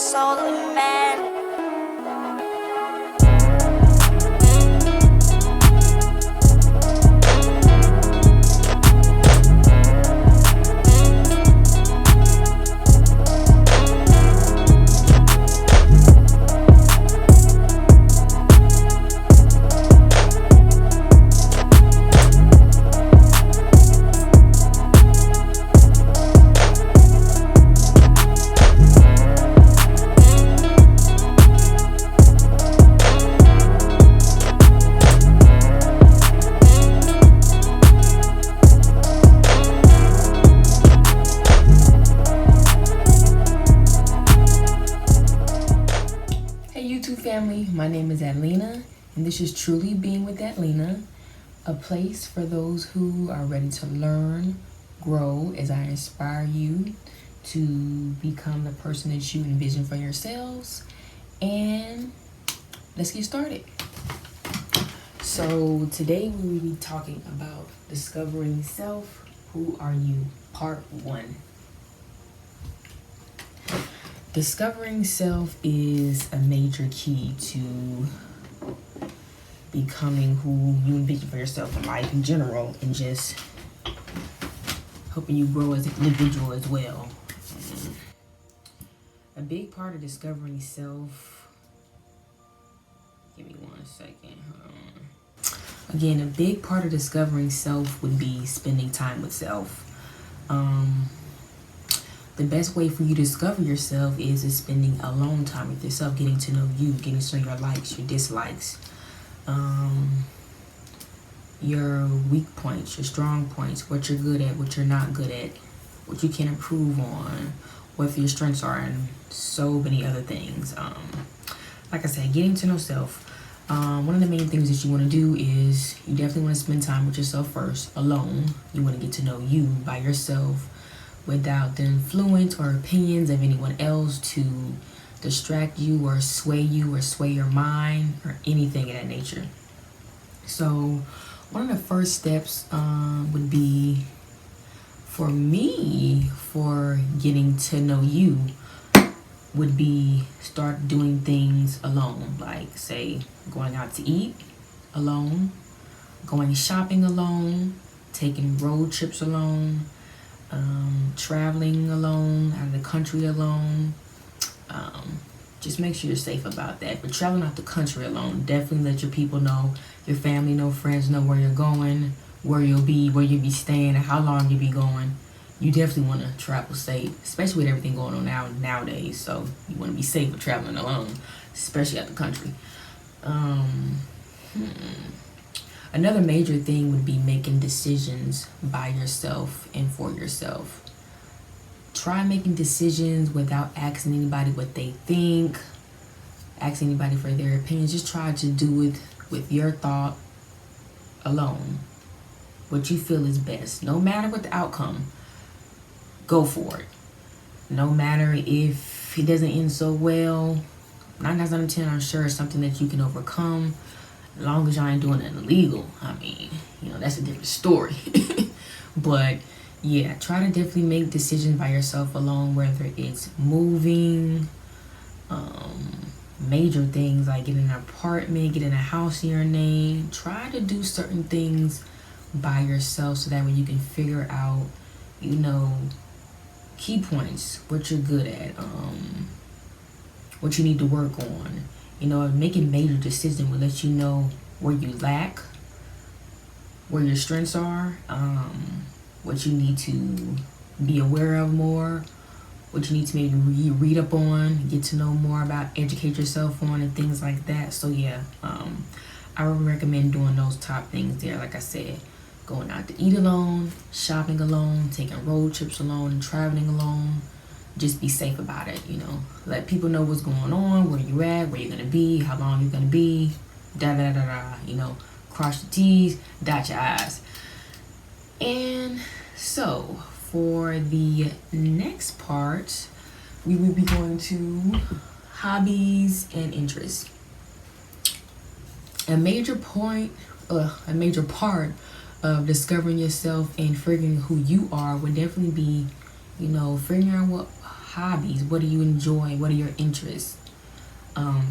soul man. Family, my name is Atlina, and this is Truly Being with Atlina, a place for those who are ready to learn, grow, as I inspire you to become the person that you envision for yourselves. And let's get started. So today we will be talking about discovering self. Who are you? Part 1. Discovering self is a major key to becoming who you envision for yourself in life in general, and just helping you grow as an individual as well. A big part of discovering self, give me 1 second. Again, a big part of discovering self would be spending time with self. The best way for you to discover yourself is spending alone time with yourself, getting to know you, getting to know your likes, your dislikes, your weak points, your strong points, what you're good at, what you're not good at, what you can improve on, what your strengths are, and so many other things. Like I said, getting to know self. One of the main things that you want to do is you definitely want to spend time with yourself first, alone. You want to get to know you by yourself, without the influence or opinions of anyone else to distract you or sway your mind or anything of that nature. So one of the first steps would be, for me, for getting to know you, would be start doing things alone. Like, say, going out to eat alone, going shopping alone, taking road trips alone, traveling alone, out of the country alone. Just make sure you're safe about that. But traveling out the country alone, definitely let your people know, your family know, friends know where you're going, where you'll be staying, and how long you'll be going. You definitely want to travel safe, especially with everything going on nowadays. So you want to be safe with traveling alone, especially out the country. Another major thing would be making decisions by yourself and for yourself. Try making decisions without asking anybody what they think, asking anybody for their opinions. Just try to do it with your thought alone, what you feel is best. No matter what the outcome, go for it. No matter if it doesn't end so well, 9 times out of 10, I'm sure it's something that you can overcome. As long as y'all ain't doing it illegal, I mean, that's a different story. But yeah, try to definitely make decisions by yourself alone, whether it's moving, major things like getting an apartment, getting a house in your name. Try to do certain things by yourself so that way you can figure out, key points, what you're good at, what you need to work on. Making major decisions will let you know where you lack, where your strengths are, what you need to be aware of more, what you need to maybe read up on, get to know more about, educate yourself on, and things like that. So yeah, I would recommend doing those top things there. Like I said, going out to eat alone, shopping alone, taking road trips alone, and traveling alone. Just be safe about it, Let people know what's going on, where you at, where you're going to be, how long you're going to be, cross your T's, dot your I's. And so, for the next part, we will be going to hobbies and interests. A major part of discovering yourself and figuring who you are would definitely be, figuring out what hobbies. What do you enjoy? What are your interests?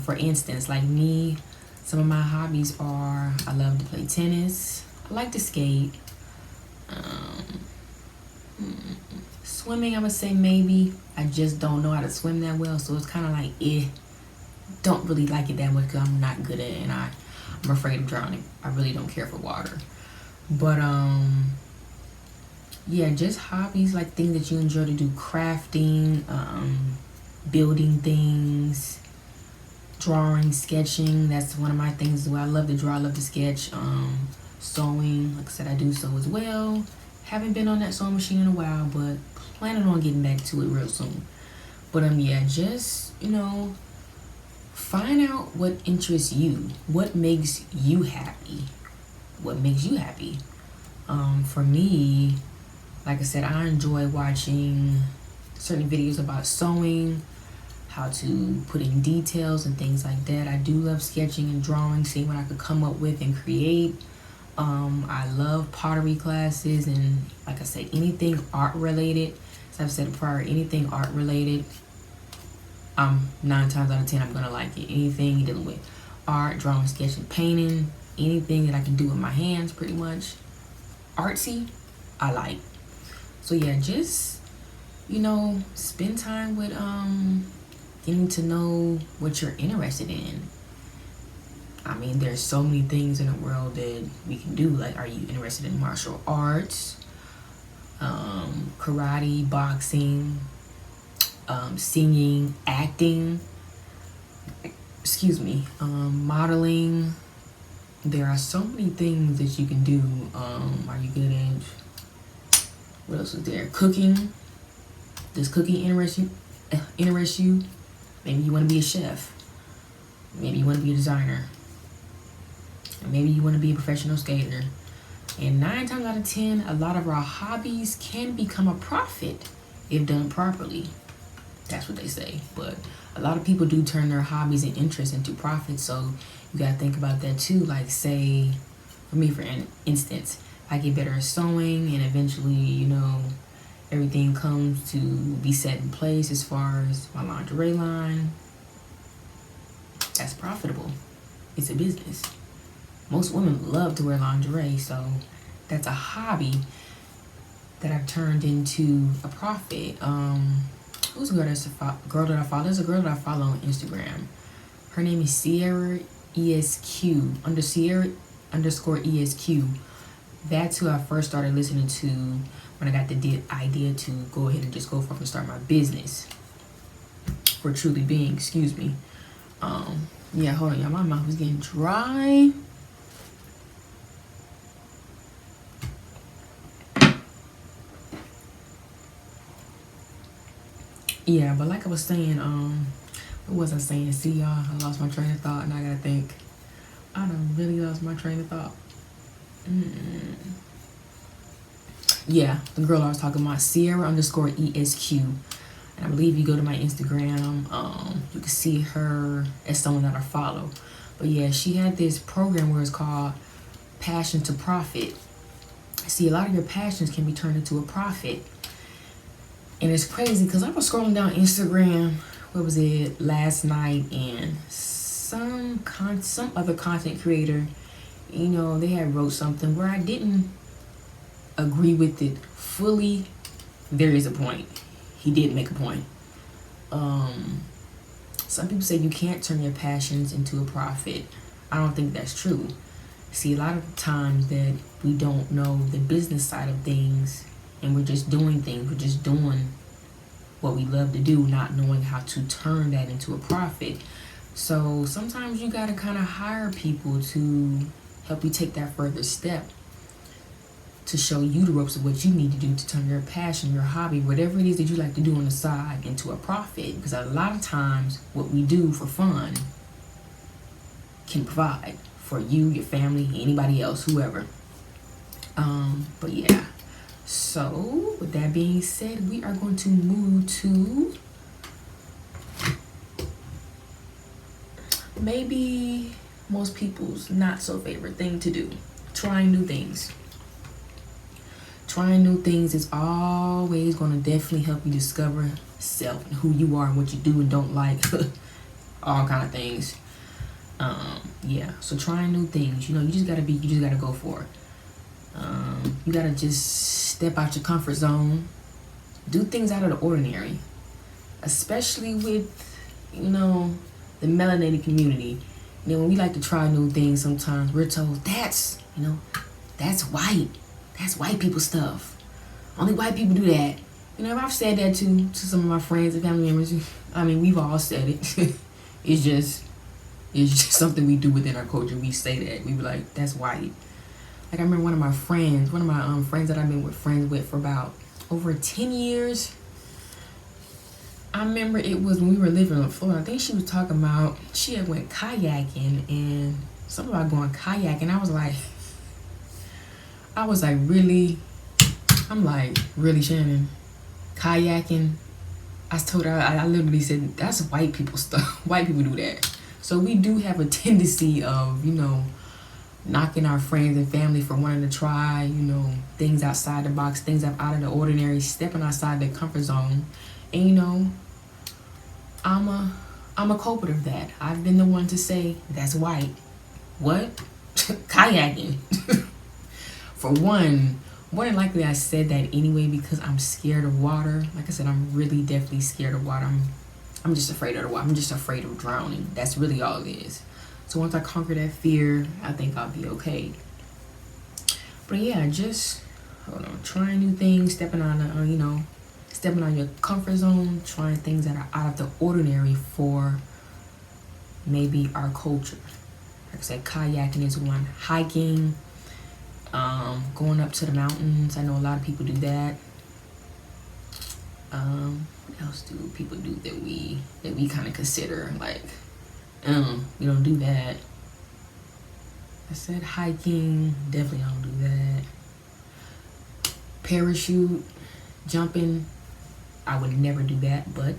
For instance, like me, some of my hobbies are I love to play tennis. I like to skate. Um, Swimming, I would say maybe. I just don't know how to swim that well, so it's kind of like don't really like it that much because I'm not good at it, and I'm afraid of drowning. I really don't care for water. But yeah, just hobbies, like things that you enjoy to do: crafting, building things, drawing, sketching. That's one of my things as well. I love to draw, I love to sketch. Sewing, like I said, I do sew as well. Haven't been on that sewing machine in a while, but planning on getting back to it real soon. But yeah, just find out what interests you, what makes you happy, what makes you happy. For me, like I said, I enjoy watching certain videos about sewing, how to put in details and things like that. I do love sketching and drawing, seeing what I could come up with and create. I love pottery classes, and like I said, anything art related. As I've said prior, anything art related, 9 times out of 10 I'm gonna like it. Anything dealing with art, drawing, sketching, painting, anything that I can do with my hands, pretty much artsy, I like. So yeah, just spend time with getting to know what you're interested in. I mean, there's so many things in the world that we can do. Like, are you interested in martial arts, karate, boxing, singing, acting, modeling? There are so many things that you can do. Are you good at, what else is there? Cooking. Does cooking interest you? Maybe you want to be a chef. Maybe you want to be a designer. Or maybe you want to be a professional skater. And 9 times out of 10, a lot of our hobbies can become a profit if done properly. That's what they say. But a lot of people do turn their hobbies and interests into profits. So you got to think about that too. Like, say, for me, for instance, I get better at sewing, and eventually, everything comes to be set in place as far as my lingerie line. That's profitable. It's a business. Most women love to wear lingerie, so that's a hobby that I've turned into a profit. Who's a girl that I follow? There's a girl that I follow on Instagram. Her name is Sierra ESQ _Sierra _ESQ. That's who I first started listening to when I got the idea to go ahead and just go forth and start my business for Truly B.E.I.N.G. Excuse me. Yeah, hold on, y'all. My mouth is getting dry. Yeah, but like I was saying, what was I saying? See, y'all, I lost my train of thought, and I gotta think. I done really lost my train of thought. Yeah, the girl I was talking about, Sierra _ESQ. And I believe you go to my Instagram, you can see her as someone that I follow. But yeah, she had this program where it's called Passion to Profit. See, a lot of your passions can be turned into a profit. And it's crazy because I was scrolling down Instagram, what was it, last night, and some other content creator, they had wrote something where I didn't agree with it fully. There is a point. He did make a point. Some people say you can't turn your passions into a profit. I don't think that's true. See, a lot of times that we don't know the business side of things, and we're just doing things. We're just doing what we love to do, not knowing how to turn that into a profit. So sometimes you gotta kind of hire people to help you take that further step, to show you the ropes of what you need to do to turn your passion, your hobby, whatever it is that you like to do on the side, into a profit. Because a lot of times what we do for fun can provide for you, your family, anybody else, whoever. But yeah, so with that being said, we are going to move to maybe most people's not so favorite thing to do: trying new things. Trying new things is always going to definitely help you discover self and who you are and what you do and don't like. All kind of things. Yeah, so trying new things, you just gotta go for it. You gotta just step out your comfort zone, do things out of the ordinary, especially with the melanated community. When we like to try new things, sometimes we're told that's white, that's white people stuff, only white people do that. I've said that to some of my friends and family members. We've all said it. It's just something we do within our culture. We say that. We be like, that's white. Like, I remember one of my friends that I've been friends with for about over 10 years. I remember it was when we were living in Florida. I think she was talking about she had went kayaking and something about going kayaking. I was like, really? I'm like, really, Shannon? Kayaking? I told her, I literally said, that's white people stuff. White people do that. So we do have a tendency of, knocking our friends and family for wanting to try, things outside the box, things out of the ordinary, stepping outside their comfort zone. And, I'm a culprit of that. I've been the one to say, that's white. What? Kayaking. For one, more than likely I said that anyway because I'm scared of water. Like I said, I'm really definitely scared of water. I'm just afraid of the water. I'm just afraid of drowning. That's really all it is. So once I conquer that fear, I think I'll be okay. But yeah, just trying new things, stepping on your comfort zone, trying things that are out of the ordinary for maybe our culture. Like I said, kayaking is one. Hiking, going up to the mountains. I know a lot of people do that. What else do people do that we kind of consider like, you don't do that. I said hiking, definitely don't do that. Parachute, jumping, I would never do that, but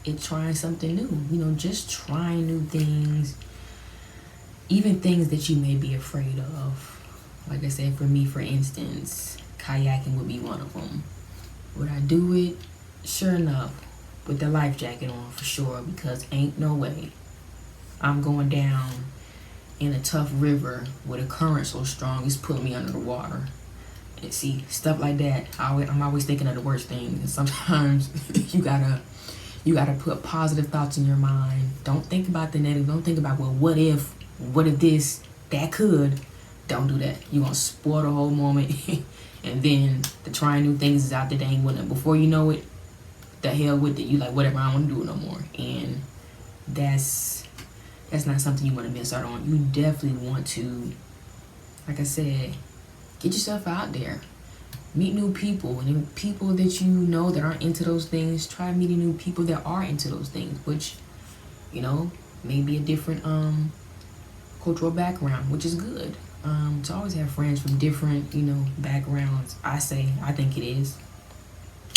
it's trying something new. Just trying new things, even things that you may be afraid of. Like I said, for me, for instance, kayaking would be one of them. Would I do it? Sure enough, with the life jacket on for sure, because ain't no way I'm going down in a tough river with a current so strong it's putting me under the water. And see, stuff like that, I'm always thinking of the worst things. And sometimes you gotta put positive thoughts in your mind. Don't think about the negative. Don't think about, well, what if this, that could. Don't do that. You're gonna spoil the whole moment. And then the trying new things is out there, they ain't winning. Before you know it, the hell with it. You like, whatever, I don't want to do it no more. And that's not something you want to miss out on. You definitely want to, like I said, get yourself out there. Meet new people. And people that you know that aren't into those things, try meeting new people that are into those things, which, may be a different cultural background, which is good. To always have friends from different, backgrounds, I think it is.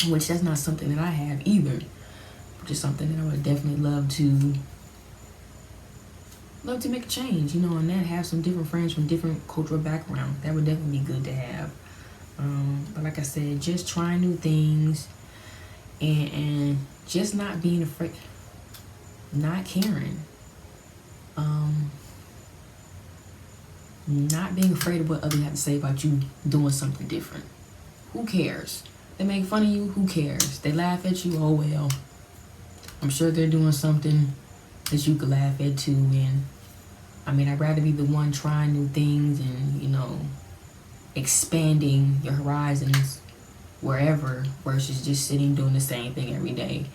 Which that's not something that I have either. Just something that I would definitely love to make a change, and that have some different friends from different cultural backgrounds. That would definitely be good to have. But like I said, just trying new things and just not being afraid, not caring. Not being afraid of what others have to say about you doing something different. Who cares? They make fun of you, who cares? They laugh at you, oh well. I'm sure they're doing something that you could laugh at too. And I'd rather be the one trying new things and, expanding your horizons wherever versus just sitting doing the same thing every day.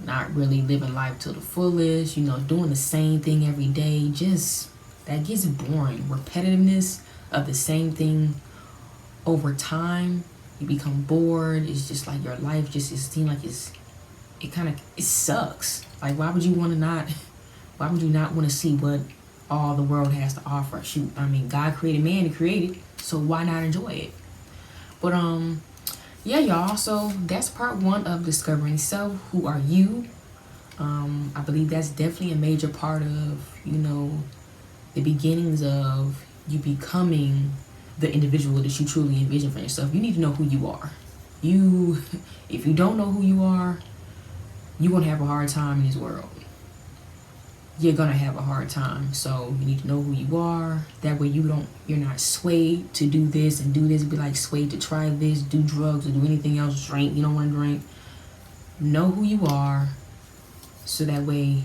Not really living life to the fullest, doing the same thing every day. Just, that gets boring. Repetitiveness of the same thing over time, you become bored. It's just like your life just, it seems like it sucks. Like, why would you not want to see what all the world has to offer? Shoot, God created man to create it, so why not enjoy it? But yeah, y'all, so that's part 1 of discovering self. Who are you? I believe that's definitely a major part of, the beginnings of you becoming the individual that you truly envision for yourself. You need to know who you are. If you don't know who you are, you're gonna have a hard time in this world. You're gonna have a hard time. So you need to know who you are. That way you're not swayed to do this and do this. Be like swayed to try this, do drugs or do anything else, drink. You don't want to drink. Know who you are, so that way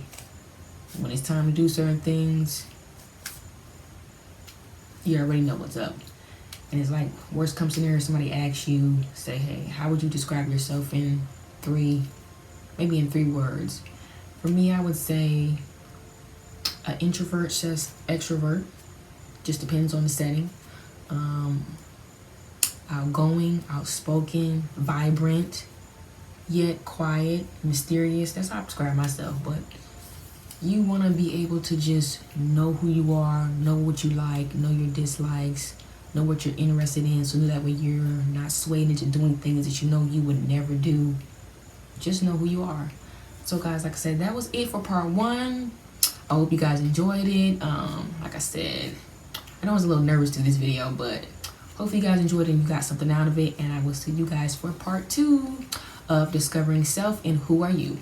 when it's time to do certain things, you already know what's up. And it's like, worst comes scenario, somebody asks you, say, hey, how would you describe yourself in maybe in 3 words? For me, I would say an introvert, just extrovert. Just depends on the setting. Outgoing, outspoken, vibrant, yet quiet, mysterious. That's how I describe myself. But you want to be able to just know who you are, know what you like, know your dislikes, know what you're interested in, so that way you're not swayed into doing things that you know you would never do. Just know who you are. So guys, like I said, that was it for part 1. I hope you guys enjoyed it. Like I said, I know I was a little nervous to this video, but hopefully you guys enjoyed it and you got something out of it. And I will see you guys for part 2 of discovering self and who are you.